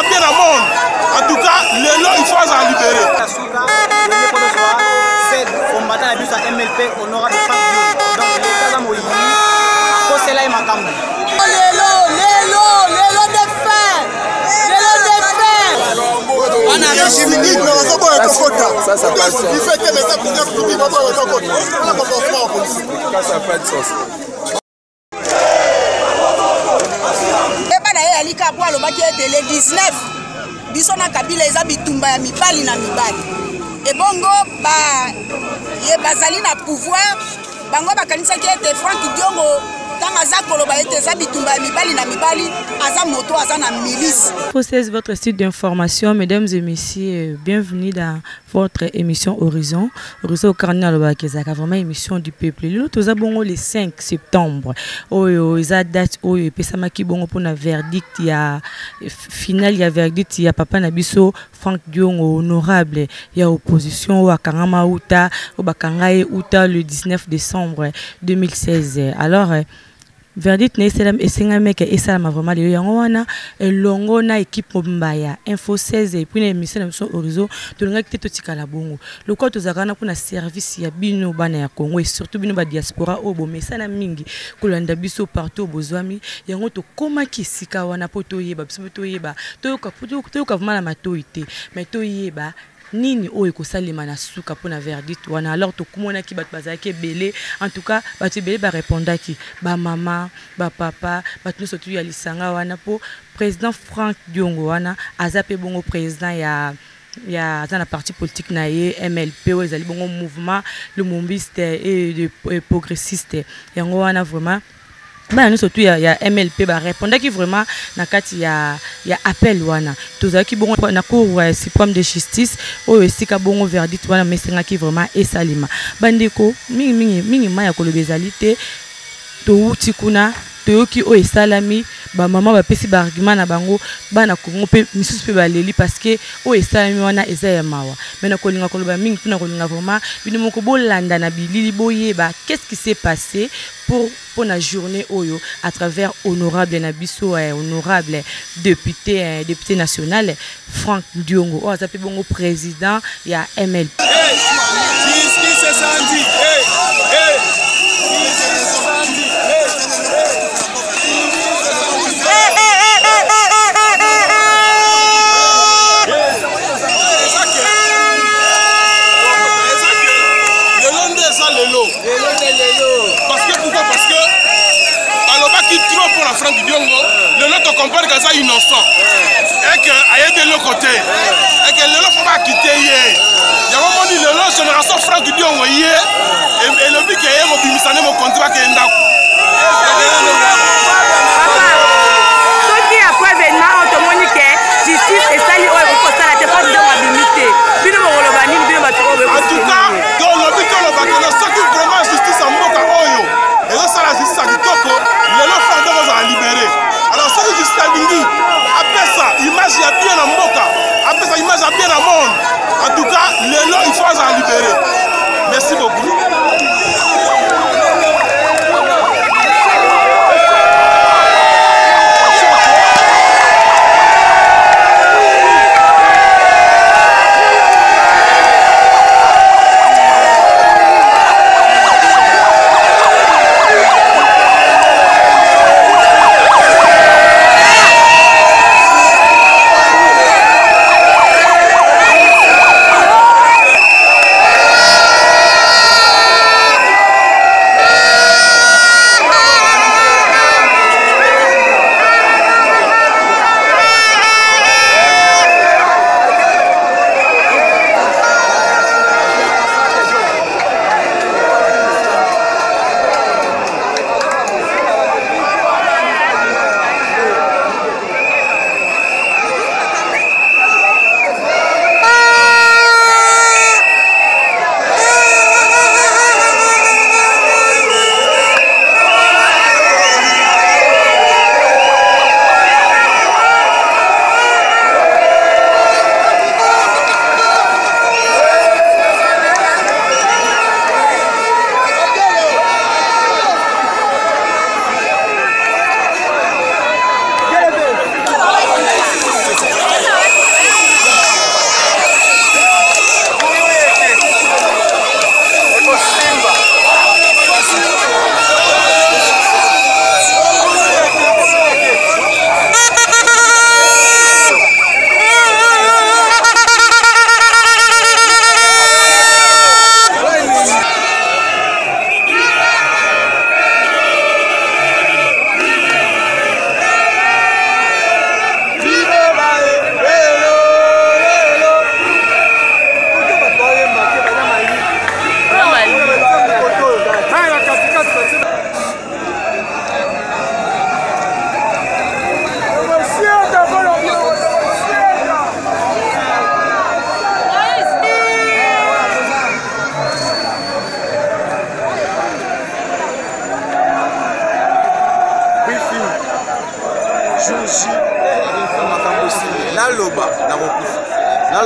ça bien à monde. En tout cas, les lots, il faut les libérer. C'est combattant à but à MLP, on aura des femmes. Donc, les cas à Moïse, c'est là, il m'a camé. Les lots de fer. Ça passe. Il fait que les gens ça n'a pas de sens. Le 19 bisona kabila eza bitumba ya mibali na mibali ebongo bazali na pouvoir bango bakanisa ki ete Frank Diongo tanga za koloba ete eza bitumba ya mibali na mibali aza moto aza na milice. C'est votre site d'information, mesdames et messieurs, bienvenue dans votre émission Horizon. Horizon au Cardinal Bakezaka, vraiment émission du peuple. Nous sommes bon le 5 septembre. Oh, isa date oh pesama ki bongo pour na verdict il y a final il y a verdict il y a papa Nabiso Frank Diongo honorable il y a opposition au Kangama Uta au Bakangaye Uta le 19 décembre 2016. Alors verdict ne selam esenga meke esala vraiment le yango wana longo na équipe Mbaya Info 16 et puis émission na Horizon to nga kite to tikala bongo le quoi to zakana kuna service ya bino bana ya Congo et surtout bino ba diaspora obo mesana mingi kolanda biso partout bozwami yango to koma kisika wana poto yeba biso to yeba to ka vumala matoite mais to yeba nini oyo kosalema na suka pona verdict wana alors to kumona ki bat bazaki belé en tout cas bat belé ba répondaki ba maman ba papa bat no sotu ya lisanga wana po président Frank Diongo wana azape bongo président ya dans la partie politique na ye MLP ou ezali bongo mouvement le mombiste et le progressiste yango wana vraiment bah nous surtout il y a MLP bah répondre qui vraiment na kati ya appel wana tous qui bon na cour suprême de justice o esika bongo verdict wana mesenga qui vraiment esalima bandeko mingi maya kolobezalité to uti kuna toyoki o esalami ba maman ba pesi ba argument na bango bana Congo pe misusu pe baleli parce que o esalami wana eza ya mawa mena kolinga koloba mingi tuna kolinga vraiment bino moko bolanda na bilili boyeba qu'est-ce qui s'est passé pour la journée oyo à travers honorable Nabiso honorable député national Frank Diongo o azape bongo président ya MLP. Parce que pourquoi? Parce que alors qui trop pour la Franck Diongo, le lot te compare que ça innocent et que aille de l'autre côté et que le lot faut pas quitter hier. Il y a un moment dit le lot génération Franck Diongo hier et le but que est mon bimisane mon contrat que ndako. Ce qui après événement automonique justice et sali au pour ça la défense de la limité. Bino molobani bino batoko. En tout cas, dans le but que le bateau ce qui vraiment justice en moka oyo. Et là ça la justice à Kitoko, le lot Franck Diongo a libéré. Alors ça justice à Bingi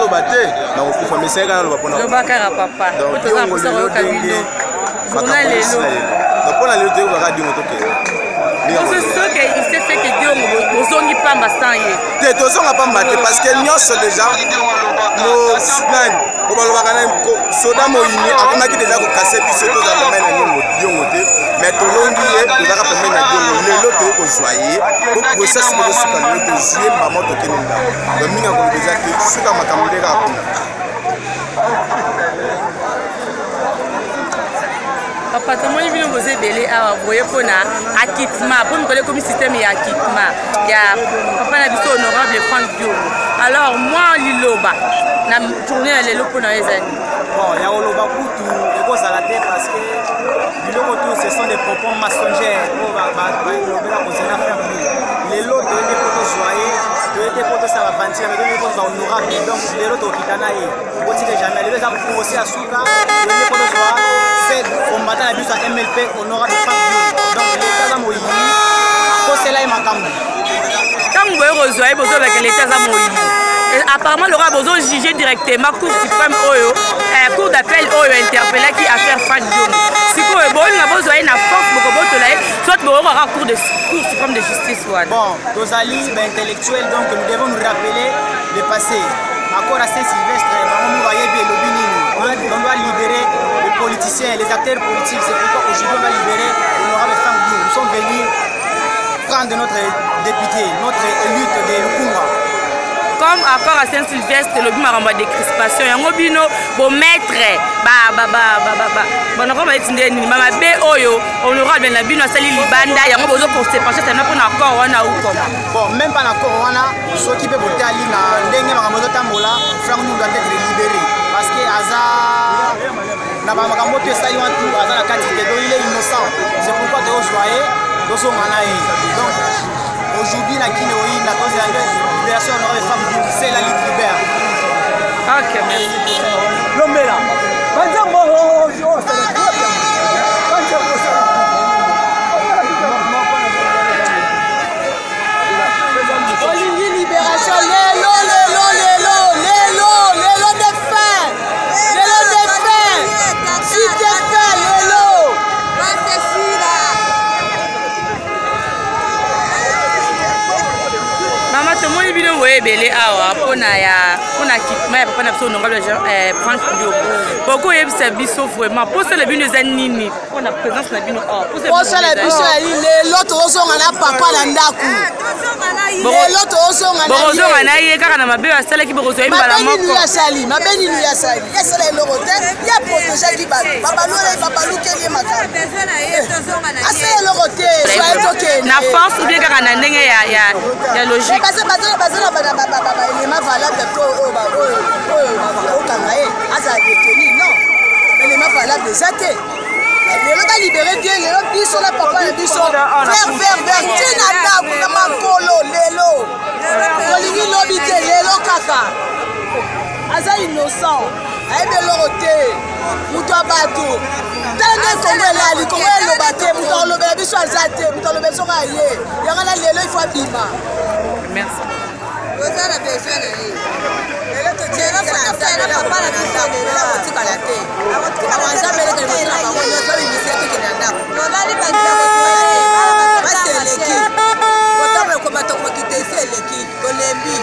loba te na kokufa mais c'est kana loba pona lobakara papa donc Diongo lelo ndenge journal lelo donc pona lelo te ko Diongo toke c'est sûr que il s'est fait que Diongo bozongi pamba sans ye te tozonga pamba te parce que nyonso déjà mo snan ko balobaka na soda moyini akomaki déjà ko casser biso to za pembeni na Diongo te mais tolongi ye tozaka pembeni na Diongo lelo to ko joyer ko process ko suka lelo to jouer mama to kenenda donc minga ko déjà te suka makambo de ka kuna papa tomoni bino boze belé awa boye pona acquittement pour nous comme système ya acquittement ya papa na biso honorable Franck Diongo alors moi liloba na tourner lelo pona ezani bon ya oloba kutu ekozala te parce que biloko tout ce sont des propos mensongers o balobela kozena faire lelo toyende poto joyer toyende poto ça va vantir mais toyende poto honorable donc lelo tokitana ye otike jamais lelo eza pour aussi asuka toyende poto joyer c'est combattant la biso à MLP honorable Franck Diongo donc l'état za moyini akosela ye makambo ntango boye kozwa bozolobaka l'état za moyini apparemment l'aura besoin de juger directement cour suprême oyo cour d'appel oyo interpellaki affaire Franck Diongo sikoyo bolinga bozwa ye na force bokobotola ye soit boyokaka cour suprême de justice wana bon tozali baintellectuel donc nous devons nous rappeler le passé accord à Saint-Sylvestre bango bayebi elobi nini on doit libérer les politiciens les acteurs politiques c'est pourquoi aujourd'hui on va libérer l'honorable Franck Diongo nous sommes venus prendre notre député notre élite de Lukunga comme accord à Saint-Sylvestre le bimaramba de crispation yango bino bo maître banako baetinde nini mabe oyo honorable na bino asali libanda yango bozo conséquence tena pour na accord wana ou comment bon même pas na accord wana soki pe botali na ndenge makambo zotambola Franck Diongo doit être libéré parce que aza na makambo to esali wana tout aza na kati te do il est innocent c'est pourquoi de joyer dosongana ye donc aujourd'hui la Guinée na cause de la libération honorable Franck Diongo c'est la lutte libère ok merci Lombela Olingi libération lelo défunt si défunt lelo mama tomoni bino boye ebele awa mpona kitma ya papa na biso honorable Franck Diongo poko oyebisa biso vraiment posala bino eza nini mpona présence na bino awa posala biso yali lelo tozonga na papa na ndako lelo tozonga na ye kaka na mabe asalaki bokozwa ye mbala moko mabe nini yasali yasala eloko te ya protégaki babalukeli ye makambo asala eloko te na force ou bien kaka na ndenge ya logique bazala baelema valable to oyo okanga ye azala détenu non elema valable eza te lelo balibere bien lelo biso na papa na biso ver tina ndako na makolo lelo olingi lobi te lelo kaka aza innocent ayebi eloko te moto ya bato ntange kongo elali kongo eloba te moto alobela biso aza te moto alobela soko aye yango na lelo ifo abima merci ozala besoin na ye lelo totielelo papa na biso lelo akotikala te akoanzambeleke liboso na bango nyonso babimisi etokende na ndako nolali basi eleki kotambo ekoma tokomokita esi eleki tolembi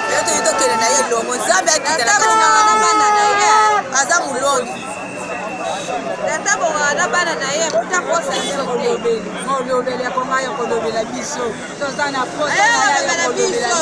lelo toyi tokende na ye longo nzambe akitela aza molongi tata bongaka na bana na ye puta posa olobeli akomaya kolobela biso toza na posaolobela biso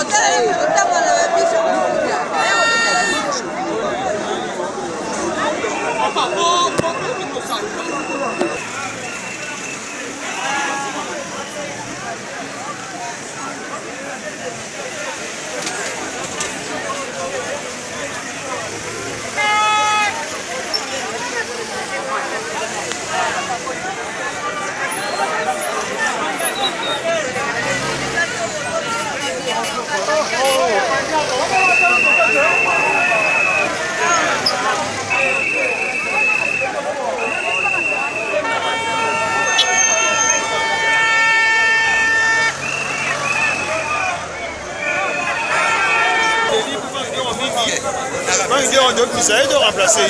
on doit essayer de remplacer.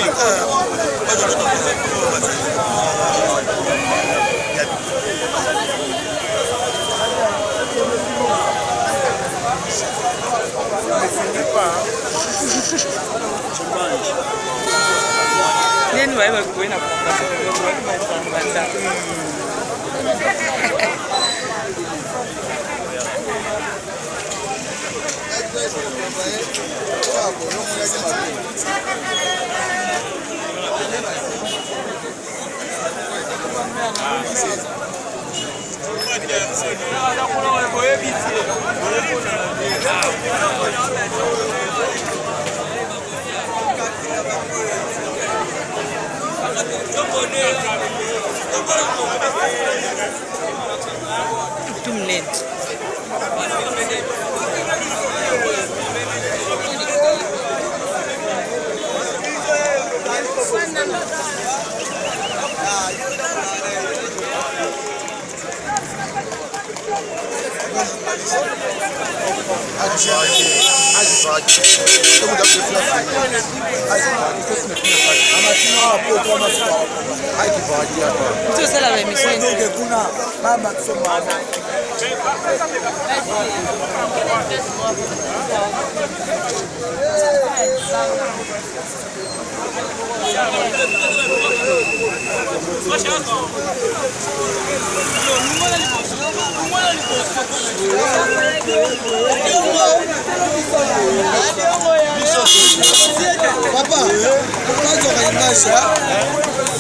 Papa,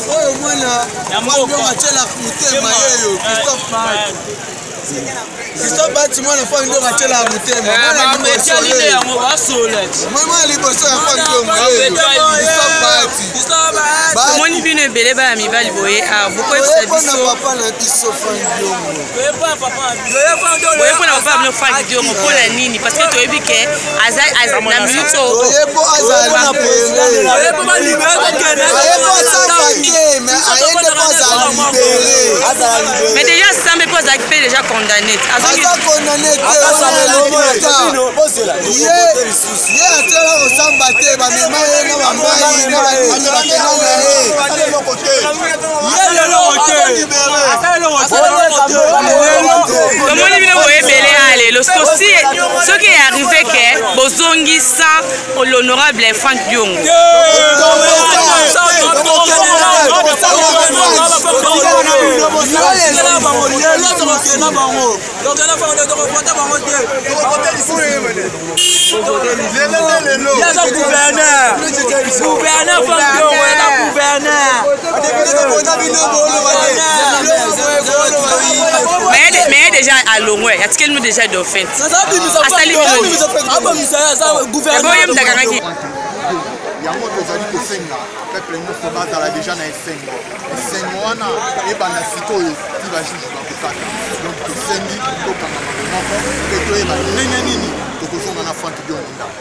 oh, mwana, Christophe Bati mwana fa ndo katela mutema mwana liboso yango basolet mwana liboso ya fa ndo Christophe Bati moni bino ebele ba mibali boye a vous pouvez se biso papa na biso fa ndo boye pona papa no fa ndo mo pona nini parce que to ebi ke azai na minute o yebo azali na pele yebo ba libéré kene yebo azali mais ayende pas libéré mais déjà Sambe pose à qui déjà condamné aza condamné ye atela kosamba te bamema ye na bamai tomoni bino boyebele alelo soki arrivé ke bozongi sans l'honorable Franck Diongo mais déjà à Longwe, est-ce qu'elle nous déjà d'offense? yango tozali kosenga peuple nyonso bazala deja na esengo wana ebanda sikoyo ti bajuge bakokata donc tosengi tokanga moko mpe toyeba ndenge nini tokozonga na Franck Diongo ndako.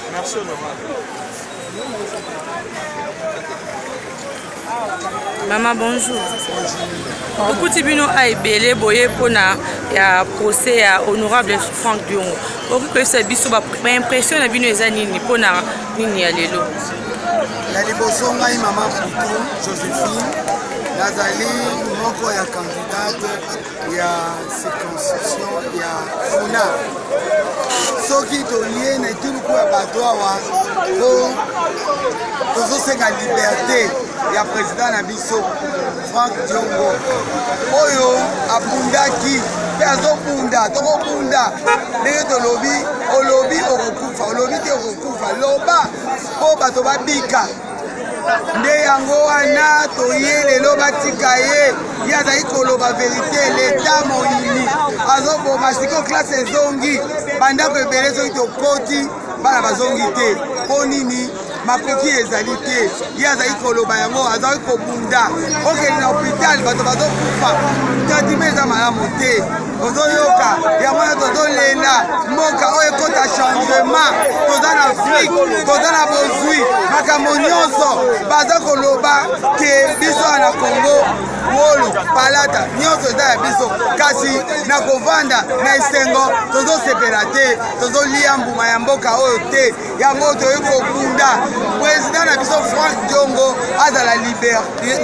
Maman, bonjour. Beaucoup de bino a ebele boye pona ya procès ya honorable Franck Diongo. Beaucoup que ça biso ba impression na bino eza nini pona nini ya lelo. Ya liboso ngai mama Poutou Joséphine nazali moko ya candidate ya circonscription ya Funa. Soki tolie na etuluku ya bato awa po tozosenga liberté ya président na biso Franck Diongo oyo abundaki mpe azobunda tokobunda ndenge tolobi olobi okokufa olobi te okokufa loba mpo bato babika nde yango wana toye lelo batika ye ye azali koloba verité leta moyini azoboma siko klase ezongi bandako ebele soki tokoti bana bazongi te mpo nini makoki ezali te ye azali koloba yango azali kobunda okende na hôpital bato bazokufa tatime eza malamu te ozoyoka yango wana tozolela mboka oyo ekota changement toza na afrique toza na bozwi makambo nyonso baza koloba ke biso na Congo wolo palata nyonso eza ya biso kasi na kovanda na esengo tozosepela te tozolia mbuma ya mboka oyo te yango toyei kobunda président na biso Franck Diongo azala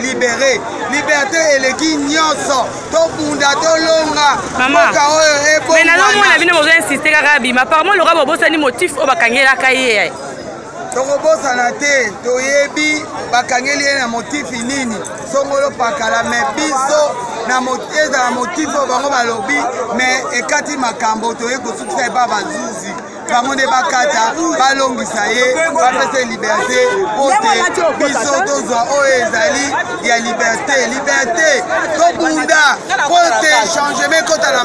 libéré liberté eleki nyonso tobunda tolonga mboka oyo mais nazomona bino bozoinsiste kaka bima apparemment loka bobosani motif oyo bakangelaka ye tokobosana te toyebi bakangeli ye na motifi nini songolo pakala me biso ezala motifi oyo bango balobi me ekati makambo toye kosukisa epa bazuzi bango nde bakata balongisa ye bapesa liberté po te biso tozwa oyo ezali ya liberté tobunda po te changement ekota na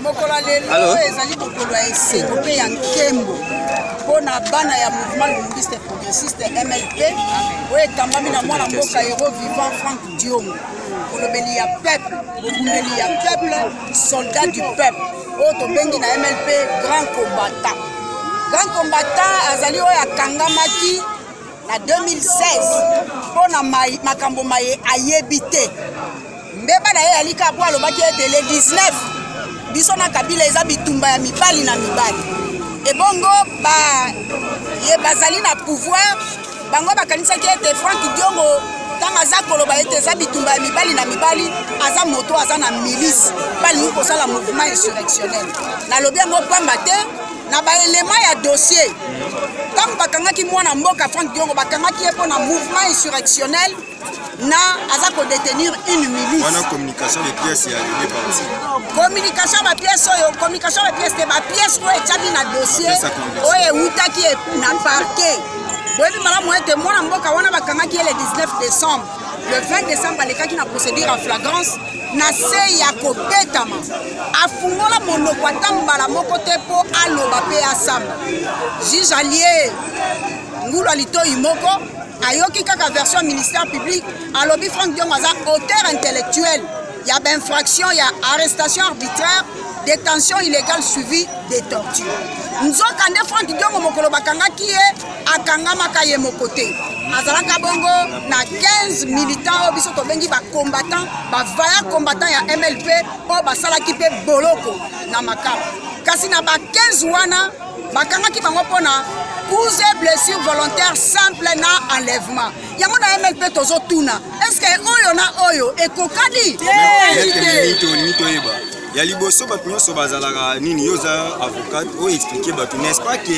mokola lelo ezali kokolo ya esengo mpe ya nkembo mpona bana ya mouvement lingwiste progressiste MLP oyo ekambami na mwana mboka héros vivant Franck Diongo kolobeli ya peuple bokundeli ya peuple soldat du peuple oyo tobengi na MLP grand combattant azali oyo akangamaki na 2016 mpona makambo maye ayebi te mbeba na ye alika po alobaki ete le 19 biso na Kabila eza bitumba ya mibali na mibali ebongo bazali na pouvoir bango bakanisaki ete Franck Diongo ntango aza koloba ete eza bitumba ya mibali na mibali aza moto aza na milice balingi kosala mouvement insurrectionnel nalobi yango pamba te na baelema ya dossier ntango bakangaki mwana mboka Franck Diongo bakangaki ye mpo na mouvement insurrectionnel na aza kodetenir une milice wana communication de pièces ya deux parties communication ba pièce oyo communication ba pièce te ba pièce oyo etiami na dossier oyo ewutaki na parquet boyebi malamu ete mwana mboka wana bakangaki ye le 19 décembre le 20 décembre alekaki na procédure en flagrance na se ya kobetama afungola monoko ata mbala moko te mpo aloba mpe asamba juge allié ngulu alitoyi moko ayoki kaka version ministère public alobi Franck Diongo aza auteur intellectuel ya infraction ya arrestation arbitraire détention illégale suivie de torture nzoka nde Franck Diongo mokolo bakangaki ye akangamaka ye moko te azalaka bongo na 15 militants oyo biso tobengi bacombattant bavaya combattant ya MLP oyo basalaki mpe boloko na makama kasi na ba 15 wana bakangaki bango mpona coups et blessures volontaires simple na enlèvement yango na MLP tozotuna eske oyo na oyo ekokani ya liboso bato nyonso bazalaka nini yo oza avocat oyo expliqué bato n'est-ce pas que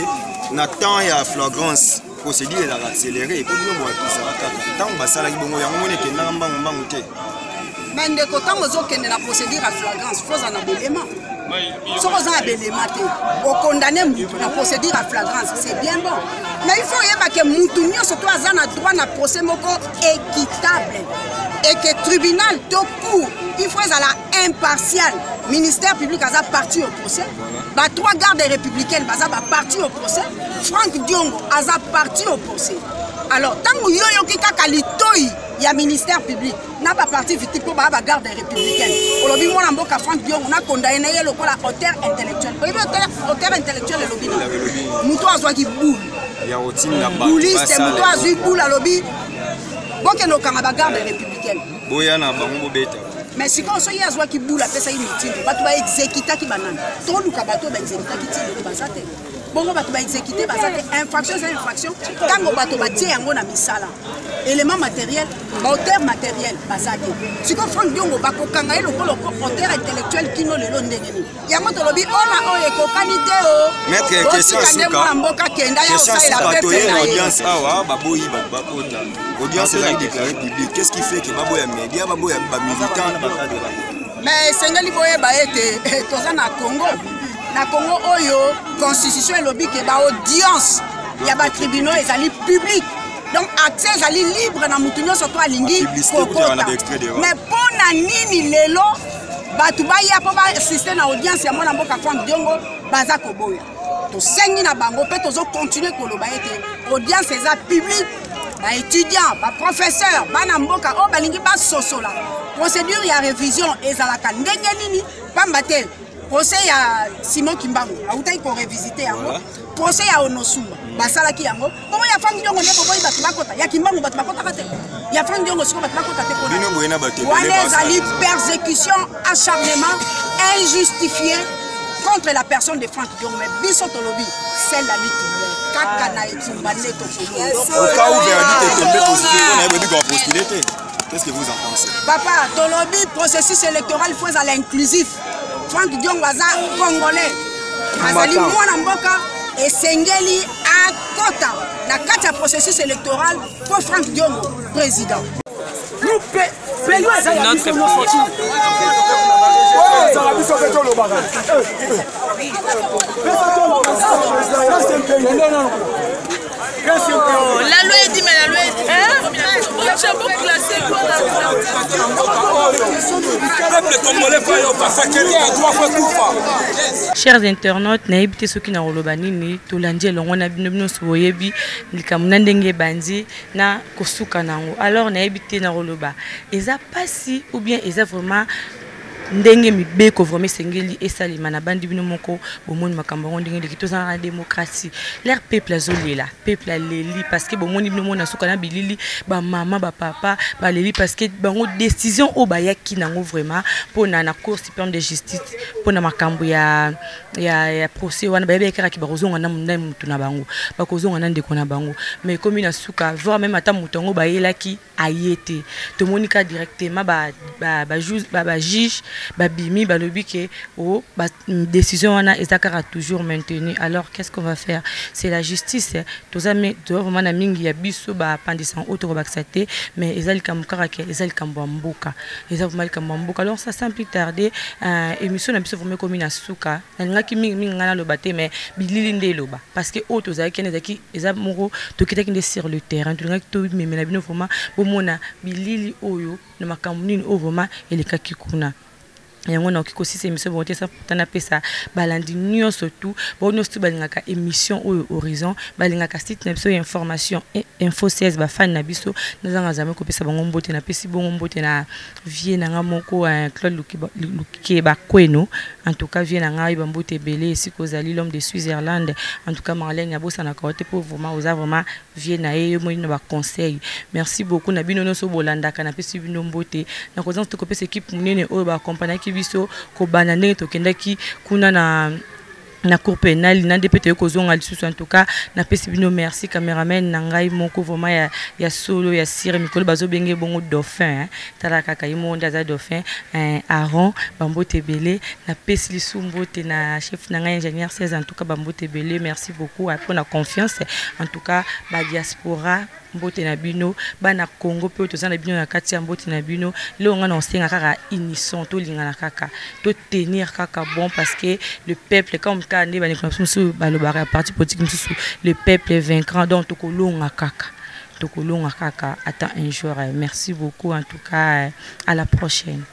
na temps ya flagrance procédure ezalaka accéléré epo bino boakisaka kaka ntango basalaki bongo yango moni ekendaka mbangu te mais ndeko ntango ozokende na procédure ya flagrance foza na belema soki oza na belema te okondane mutu na procédure ya flagrance c'est bien bon mais il faut oyeba ke mutu nyonso to aza na droit na procès moko équitable et que tribunal to cour il faut ezala impartial ministère public aza parti au procès ba 3 gardes républicaines baza ba parti au procès Franck Diongo aza parti au procès alors tango yoyoki kaka litoyi ya ministère public na ba parti victime po ba garde républicaine olobi mwana mboka Franck Diongo na condamné ye lokola auteur intellectuel oyebi auteur intellectuel elobi na muto azwaki boule ya routine bouliste moto azwi boula lobi bokende okanga bagarde républicaine boya na bango bobeta mais sikoyo soki azwaki boula apesaki mitindo bato baexékitaki banani toluka bato baexékitaki tindo baza te bongo bato baexékite baza te infraction eza infraction ntango bato batie yango na misala élément matériel baauteur matériel baza te sikoyo Frank Diongo bakokanga ye lokola auteur intellectuel kino lelo ndenge nini yango tolobi ona oyo ekokani te o otika nde mwana mboka kenda ya osalela pepe na ye audience awa baboyi bato bakota audience ezali déclaré public qu'est-ce qui fait que baboya média baboya bamilitant mais esengeli boyeba ete toza na Congo oyo constitution elobi ke ba audience ya ba tribunaux ezali public donc accès ezali libre na mutu nyonso to alingi kokota mais pona nini lelo batu baya po ba assister na audience ya mwana mboka Frank Diongo baza koboya tosengi na bango pe tozo continuer koloba ete audience eza public ba étudiant ba professeur bana mboka o balingi ba sosola procédure ya révision ezalaka ndenge nini pamba te procès ya Simon Kimbangu autaki ko revisiter yango procès ya Onosumba basalaki yango bongo ya Frank Diongo ndeko boyi batu bakota ya Kimbangu batu bakota te ya Frank Diongo siko batu bakota te ko bino boyena batebele wana ezali persécution acharnement injustifié contre la personne de Frank Diongo mais biso tolobi celle la lutte kaka na etumba neto au cas où verdict est tombé positif on a dit qu'on postuler te qu'est-ce que vous en pensez papa tolobi processus électoral faut à l'inclusif Frank Diongo aza congolais azali mwana mboka esengeli akota na kati ya processus électoral pour Frank Diongo président La loi est dit, mais la loi est dit. Chers internautes, nayebi te soki na koloba nini tolandi elongo na bino bino soyebi likambo na ndenge bandi na kosuka nango. Alors nayebi te na koloba eza pasi ou bien eza vraiment ndenge mibeko vraiment sengeli esalima na bandi bino moko bomoni makambo ndenge ndeki toza na démocratie leur peuple azolela peuple aleli parce que bomoni bino mona suka na bilili ba mama ba papa ba leli parce que bango décision o ba yaki nango vraiment pona na cour suprême de justice pona makambo ya procès wana ba yebeka ki ba kozonga na mundai mutu na bango ba kozonga na ndeko na bango mais comme na suka voir même ata mutongo ba yelaki ayete to monika directement ba juge babimi balobi ke o ba décision wana ezakara toujours maintenue. Alors qu'est-ce qu'on va faire? C'est la justice tozame vraiment na mingi ya biso ba pandisa auto baxate mais ezali kamukara ke ezali kambamboka ezali kambamboka. Alors ça sans plus tarder émission na biso vraiment comme na suka na ngaki mingi ngana lobate mais bilili nde loba parce que auto zaki nezaki ezamuro tokitaki nde sur le terrain tungaki to memela bino vraiment bomona bilili oyo na makambo nini o vraiment elekaki kuna yango na okiko sisi émission bonté ça tana pesa balandi nyo surtout bono stu balingaka émission oyo horizon balingaka site na biso information info 16 ba fan na biso nazanga zame ko pesa bango mbote na pesi bongo mbote na vie na ngamoko Claude Luki ba kweno en tout cas vie na ngai ba mbote belé siko zali l'homme de Switzerland en tout cas Marlène ya bosa na côté pour vraiment oza vraiment vie na ye mo na ba conseil. Merci beaucoup na bino no so bolanda kana pesi bino mbote na kozanto to ko pesa équipe munene oyo ba accompagner biso ko banane to kendaki kuna na cour pénale na DPT ko zonga lisusu en tout cas na pesi bino merci cameraman na ngai moko vraiment ya solo ya sire mikolo bazo benge bongo dauphin tala kaka imonda za dauphin Aaron bambote belé na pesi lisu mbote na chef na ngai ingénieur 16 en tout cas bambote belé merci beaucoup pour la confiance en tout cas ba diaspora mbote na bino bana Congo pe to zana bino na kati ya mbote na bino leo ngana osenga kaka unison to lingana kaka to tenir kaka bon parce que le peuple comme ka ne bani konsusu balobara parti politique mususu le peuple est vainquant donc to kolonga kaka attends un jour. Merci beaucoup en tout cas à la prochaine.